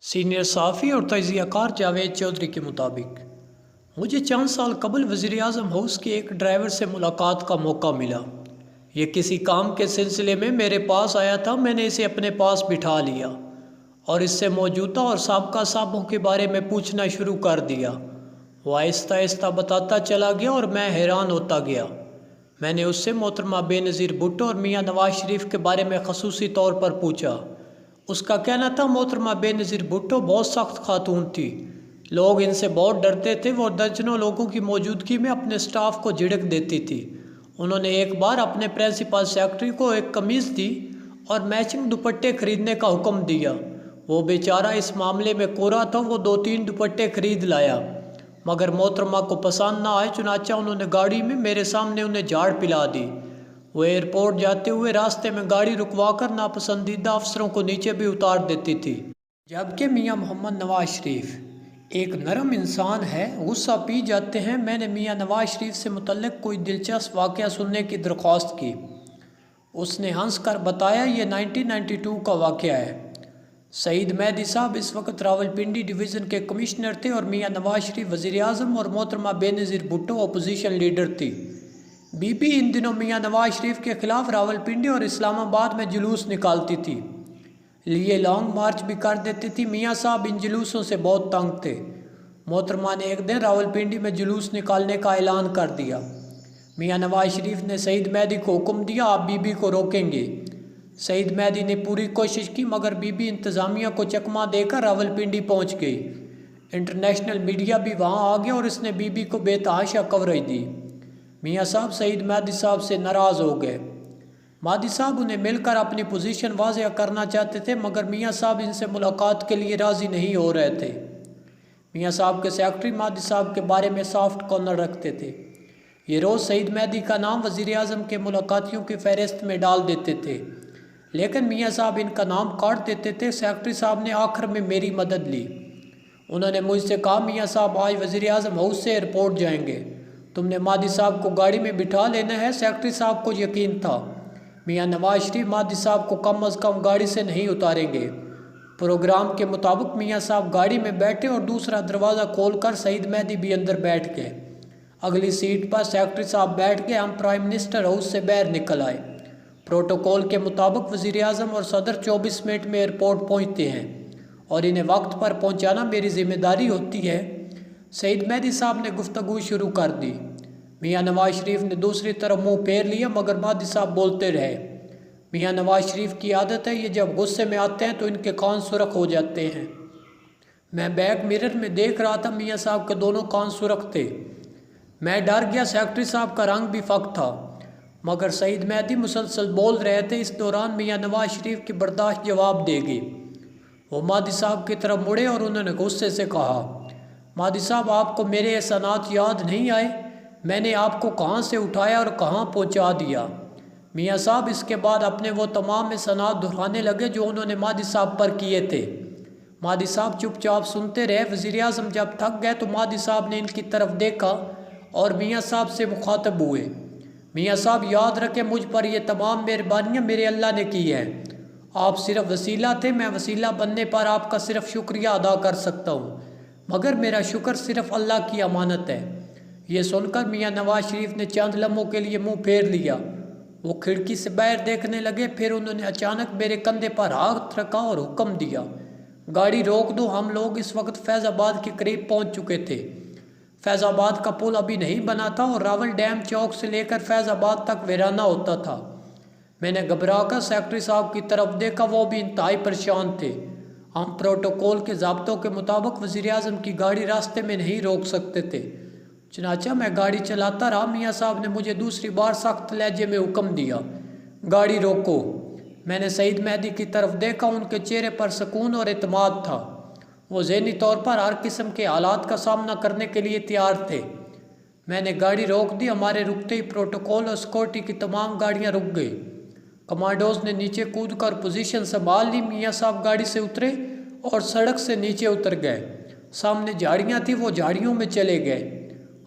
Senior صحافی اور تجزیہ کار جاوید چودھری کے مطابق مجھے چند سال قبل وزیر اعظم ہاؤس کے ایک ڈرائیور سے ملاقات کا موقع ملا۔ یہ کسی کام کے سلسلے میں میرے پاس آیا تھا۔ میں نے اسے اپنے پاس بٹھا لیا اور اس سے موجودہ اور سابقہ صاحبوں کے بارے میں پوچھنا شروع کر دیا۔ وہ آہستہ آہستہ بتاتا چلا گیا اور میں حیران ہوتا گیا۔ میں نے اس سے محترمہ بے نظیر بھٹو اور میاں نواز شریف کے بارے میں خصوصی طور پر پوچھا۔ اس کا کہنا تھا محترمہ بے نظیر بھٹو بہت سخت خاتون تھی، لوگ ان سے بہت ڈرتے تھے۔ وہ درجنوں لوگوں کی موجودگی میں اپنے سٹاف کو جھڑک دیتی تھی۔ انہوں نے ایک بار اپنے پرنسپل سیکرٹری کو ایک قمیض دی اور میچنگ دوپٹے خریدنے کا حکم دیا۔ وہ بیچارہ اس معاملے میں کورا تھا۔ وہ 2-3 دوپٹے خرید لایا مگر محترمہ کو پسند نہ آئے، چنانچہ انہوں نے گاڑی میں میرے سامنے انہیں جھاڑ پلا دی۔ وہ ایئرپورٹ جاتے ہوئے راستے میں گاڑی رکوا کر ناپسندیدہ افسروں کو نیچے بھی اتار دیتی تھی۔ جبکہ میاں محمد نواز شریف ایک نرم انسان ہے، غصہ پی جاتے ہیں۔ میں نے میاں نواز شریف سے متعلق کوئی دلچسپ واقعہ سننے کی درخواست کی۔ اس نے ہنس کر بتایا، یہ 1992 کا واقعہ ہے۔ سعید مہدی صاحب اس وقت راولپنڈی ڈویژن کے کمشنر تھے اور میاں نواز شریف وزیر اعظم اور محترمہ بے نظیر بھٹو اپوزیشن لیڈر تھی۔ بی بی ان دنوں میاں نواز شریف کے خلاف راولپنڈی اور اسلام آباد میں جلوس نکالتی تھی، لیے لانگ مارچ بھی کر دیتی تھی۔ میاں صاحب ان جلوسوں سے بہت تنگ تھے۔ محترمہ نے ایک دن راولپنڈی میں جلوس نکالنے کا اعلان کر دیا۔ میاں نواز شریف نے سعید مہدی کو حکم دیا، آپ بی بی کو روکیں گے۔ سعید مہدی نے پوری کوشش کی مگر بی بی انتظامیہ کو چکما دے کر راولپنڈی پہنچ گئی۔ انٹرنیشنل میڈیا بھی وہاں آ گیا اور اس نے بی بی کو بے تحاشا کوریج دی۔ میاں صاحب سعید مہدی صاحب سے ناراض ہو گئے۔ مہدی صاحب انہیں مل کر اپنی پوزیشن واضح کرنا چاہتے تھے مگر میاں صاحب ان سے ملاقات کے لیے راضی نہیں ہو رہے تھے۔ میاں صاحب کے سیکرٹری مہدی صاحب کے بارے میں سافٹ کارنر رکھتے تھے۔ یہ روز سعید مہدی کا نام وزیر اعظم کے ملاقاتیوں کی فہرست میں ڈال دیتے تھے لیکن میاں صاحب ان کا نام کاٹ دیتے تھے۔ سیکرٹری صاحب نے آخر میں میری مدد لی۔ انہوں نے مجھ سے کہا، میاں صاحب آج وزیر اعظم ہاؤس سے ایئرپورٹ جائیں گے، تم نے مہدی صاحب کو گاڑی میں بٹھا لینا ہے۔ سیکرٹری صاحب کو یقین تھا میاں نواز شریف مہدی صاحب کو کم از کم گاڑی سے نہیں اتاریں گے۔ پروگرام کے مطابق میاں صاحب گاڑی میں بیٹھے اور دوسرا دروازہ کھول کر سعید مہدی بھی اندر بیٹھ گئے۔ اگلی سیٹ پر سیکرٹری صاحب بیٹھ گئے۔ ہم پرائم منسٹر ہاؤس سے باہر نکل آئے۔ پروٹوکول کے مطابق وزیر اعظم اور صدر 24 منٹ میں ایئرپورٹ پہنچتے ہیں اور انہیں وقت پر پہنچانا میری ذمہ داری ہوتی ہے۔ سعید مہدی صاحب نے گفتگو شروع کر دی۔ میاں نواز شریف نے دوسری طرف منہ پھیر لیا مگر مہدی صاحب بولتے رہے۔ میاں نواز شریف کی عادت ہے، یہ جب غصے میں آتے ہیں تو ان کے کان سرخ ہو جاتے ہیں۔ میں بیک مرر میں دیکھ رہا تھا، میاں صاحب کے دونوں کان سرخ تھے۔ میں ڈر گیا۔ سیکرٹری صاحب کا رنگ بھی فاق تھا مگر سعید مہدی مسلسل بول رہے تھے۔ اس دوران میاں نواز شریف کی برداشت جواب دے گئی۔ وہ مہدی صاحب کی طرف مڑے اور انہوں نے غصے سے کہا، مہدی صاحب آپ کو میرے احسانات یاد نہیں آئے؟ میں نے آپ کو کہاں سے اٹھایا اور کہاں پہنچا دیا؟ میاں صاحب اس کے بعد اپنے وہ تمام احسانات دہرانے لگے جو انہوں نے مہدی صاحب پر کیے تھے۔ مہدی صاحب چپ چاپ سنتے رہے۔ وزیر اعظم جب تھک گئے تو مہدی صاحب نے ان کی طرف دیکھا اور میاں صاحب سے مخاطب ہوئے، میاں صاحب یاد رکھیں مجھ پر یہ تمام مہربانیاں میرے اللہ نے کی ہیں، آپ صرف وسیلہ تھے۔ میں وسیلہ بننے پر آپ کا صرف شکریہ ادا کر سکتا ہوں مگر میرا شکر صرف اللہ کی امانت ہے۔ یہ سن کر میاں نواز شریف نے چند لمحوں کے لیے منہ پھیر لیا۔ وہ کھڑکی سے باہر دیکھنے لگے، پھر انہوں نے اچانک میرے کندھے پر ہاتھ رکھا اور حکم دیا، گاڑی روک دو۔ ہم لوگ اس وقت فیض آباد کے قریب پہنچ چکے تھے۔ فیض آباد کا پل ابھی نہیں بنا تھا اور راول ڈیم چوک سے لے کر فیض آباد تک ویرانہ ہوتا تھا۔ میں نے گھبرا کر سیکرٹری صاحب کی طرف دیکھا، وہ بھی انتہائی پریشان تھے۔ ہم پروٹوکول کے ضابطوں کے مطابق وزیر اعظم کی گاڑی راستے میں نہیں روک سکتے تھے، چنانچہ میں گاڑی چلاتا رہا۔ میاں صاحب نے مجھے دوسری بار سخت لہجے میں حکم دیا، گاڑی روکو۔ میں نے سعید مہدی کی طرف دیکھا، ان کے چہرے پر سکون اور اعتماد تھا۔ وہ ذہنی طور پر ہر قسم کے حالات کا سامنا کرنے کے لیے تیار تھے۔ میں نے گاڑی روک دی۔ ہمارے رکتے ہی پروٹوکول اور سیکورٹی کی تمام گاڑیاں رک گئی۔ کمانڈوز نے نیچے کود کر پوزیشن سنبھال لی۔ میاں صاحب گاڑی سے اترے اور سڑک سے نیچے اتر گئے۔ سامنے جھاڑیاں تھیں، وہ جھاڑیوں میں چلے گئے۔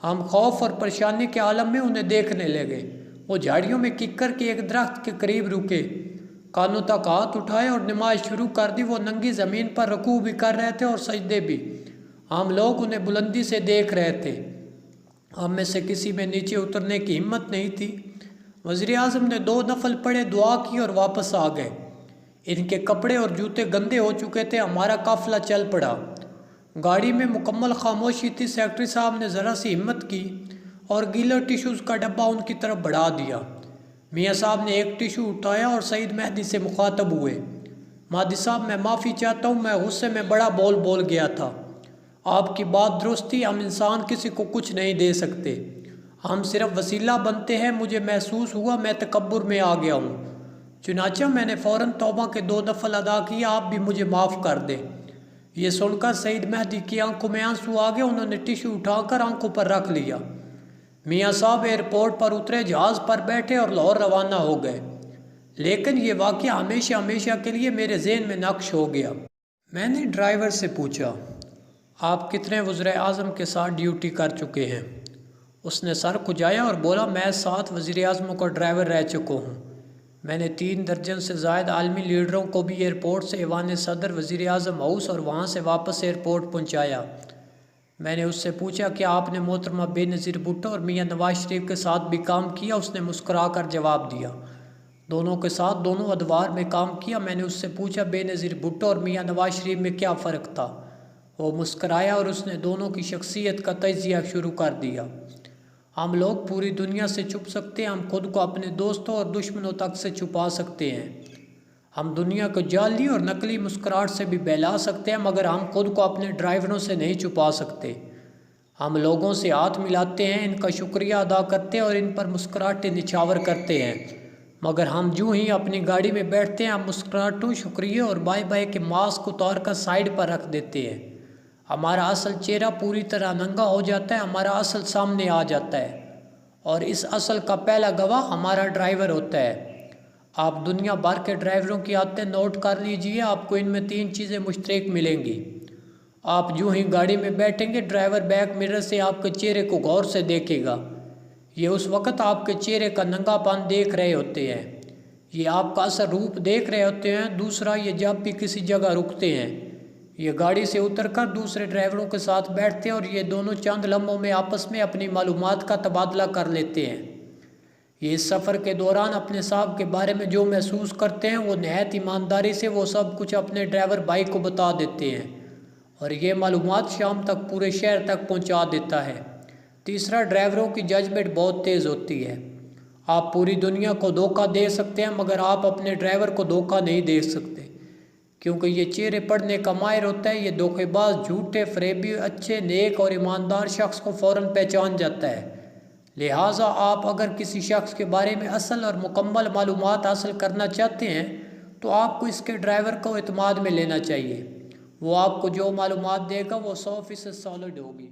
ہم خوف اور پریشانی کے عالم میں انہیں دیکھنے لگے۔ وہ جھاڑیوں میں ککر کے ایک درخت کے قریب رکے۔ کانوں تک ہاتھ اٹھائے اور نماز شروع کر دی۔ وہ ننگی زمین پر رکوع بھی کر رہے تھے اور سجدے بھی۔ ہم لوگ انہیں بلندی سے دیکھ رہے تھے۔ ہم میں سے کسی میں نیچے اترنے کی ہمت نہیں تھی۔ وزیر اعظم نے 2 نفل پڑھے، دعا کی اور واپس آ گئے۔ ان کے کپڑے اور جوتے گندے ہو چکے تھے۔ ہمارا قافلہ چل پڑا۔ گاڑی میں مکمل خاموشی تھی۔ سیکرٹری صاحب نے ذرا سی ہمت کی اور گیلا ٹیشوز کا ڈبہ ان کی طرف بڑھا دیا۔ میاں صاحب نے ایک ٹیشو اٹھایا اور سعید مہدی سے مخاطب ہوئے۔ مہدی صاحب، میں معافی چاہتا ہوں، میں غصے میں بڑا بول گیا تھا۔ آپ کی بات درست تھی، ہم انسان کسی کو کچھ نہیں دے سکتے، ہم صرف وسیلہ بنتے ہیں۔ مجھے محسوس ہوا میں تکبر میں آ گیا ہوں، چنانچہ میں نے فوراً توبہ کے 2 نفل ادا کیے۔ آپ بھی مجھے معاف کر دیں۔ یہ سن کر سعید مہدی کی آنکھوں میں آنسو آ گئے۔ انہوں نے ٹیشو اٹھا کر آنکھوں پر رکھ لیا۔ میاں صاحب ایئرپورٹ پر اترے، جہاز پر بیٹھے اور لاہور روانہ ہو گئے۔ لیکن یہ واقعہ ہمیشہ کے لیے میرے ذہن میں نقش ہو گیا۔ میں نے ڈرائیور سے پوچھا، آپ کتنے وزرائے اعظم کے ساتھ ڈیوٹی کر چکے ہیں؟ اس نے سر کھجایا اور بولا، میں 7 وزیر اعظموں کا ڈرائیور رہ چکا ہوں۔ میں نے 3 درجن سے زائد عالمی لیڈروں کو بھی ایئرپورٹ سے ایوان صدر، وزیر اعظم ہاؤس اور وہاں سے واپس ایئرپورٹ پہنچایا۔ میں نے اس سے پوچھا کہ آپ نے محترمہ بے نظیر بھٹو اور میاں نواز شریف کے ساتھ بھی کام کیا؟ اس نے مسکرا کر جواب دیا، دونوں کے ساتھ دونوں ادوار میں کام کیا۔ میں نے اس سے پوچھا، بے نظیر بھٹو اور میاں نواز شریف میں کیا فرق تھا؟ وہ مسکرایا اور اس نے دونوں کی شخصیت کا تجزیہ شروع کر دیا۔ ہم لوگ پوری دنیا سے چھپ سکتے ہیں، ہم خود کو اپنے دوستوں اور دشمنوں تک سے چھپا سکتے ہیں۔ ہم دنیا کو جعلی اور نقلی مسکراہٹ سے بھی بہلا سکتے ہیں، مگر ہم خود کو اپنے ڈرائیوروں سے نہیں چھپا سکتے۔ ہم لوگوں سے ہاتھ ملاتے ہیں، ان کا شکریہ ادا کرتے ہیں اور ان پر مسکراہٹیں نچھاور کرتے ہیں، مگر ہم جو ہی اپنی گاڑی میں بیٹھتے ہیں، ہم مسکراہٹوں، شکریہ اور بائے بائے کے ماسک اتار کر سائیڈ پر رکھ دیتے ہیں۔ ہمارا اصل چہرہ پوری طرح ننگا ہو جاتا ہے، ہمارا اصل سامنے آ جاتا ہے، اور اس اصل کا پہلا گواہ ہمارا ڈرائیور ہوتا ہے۔ آپ دنیا بھر کے ڈرائیوروں کی عادتیں نوٹ کر لیجئے، آپ کو ان میں 3 چیزیں مشترک ملیں گی۔ آپ جو ہی گاڑی میں بیٹھیں گے، ڈرائیور بیک مرر سے آپ کے چہرے کو غور سے دیکھے گا۔ یہ اس وقت آپ کے چہرے کا ننگا پن دیکھ رہے ہوتے ہیں، یہ آپ کا اصل روپ دیکھ رہے ہوتے ہیں۔ دوسرا، یہ جب بھی کسی جگہ رکتے ہیں، یہ گاڑی سے اتر کر دوسرے ڈرائیوروں کے ساتھ بیٹھتے ہیں اور یہ دونوں چند لمحوں میں آپس میں اپنی معلومات کا تبادلہ کر لیتے ہیں۔ یہ اس سفر کے دوران اپنے صاحب کے بارے میں جو محسوس کرتے ہیں، وہ نہایت ایمانداری سے وہ سب کچھ اپنے ڈرائیور بھائی کو بتا دیتے ہیں، اور یہ معلومات شام تک پورے شہر تک پہنچا دیتا ہے۔ تیسرا، ڈرائیوروں کی ججمنٹ بہت تیز ہوتی ہے۔ آپ پوری دنیا کو دھوکہ دے سکتے ہیں، مگر آپ اپنے ڈرائیور کو دھوکہ نہیں دے سکتے، کیونکہ یہ چہرے پڑھنے کا ماہر ہوتا ہے۔ یہ دھوکے باز، جھوٹے، فریبی، اچھے، نیک اور ایماندار شخص کو فوراً پہچان جاتا ہے۔ لہٰذا آپ اگر کسی شخص کے بارے میں اصل اور مکمل معلومات حاصل کرنا چاہتے ہیں تو آپ کو اس کے ڈرائیور کو اعتماد میں لینا چاہیے۔ وہ آپ کو جو معلومات دے گا وہ 100% سالڈ ہوگی۔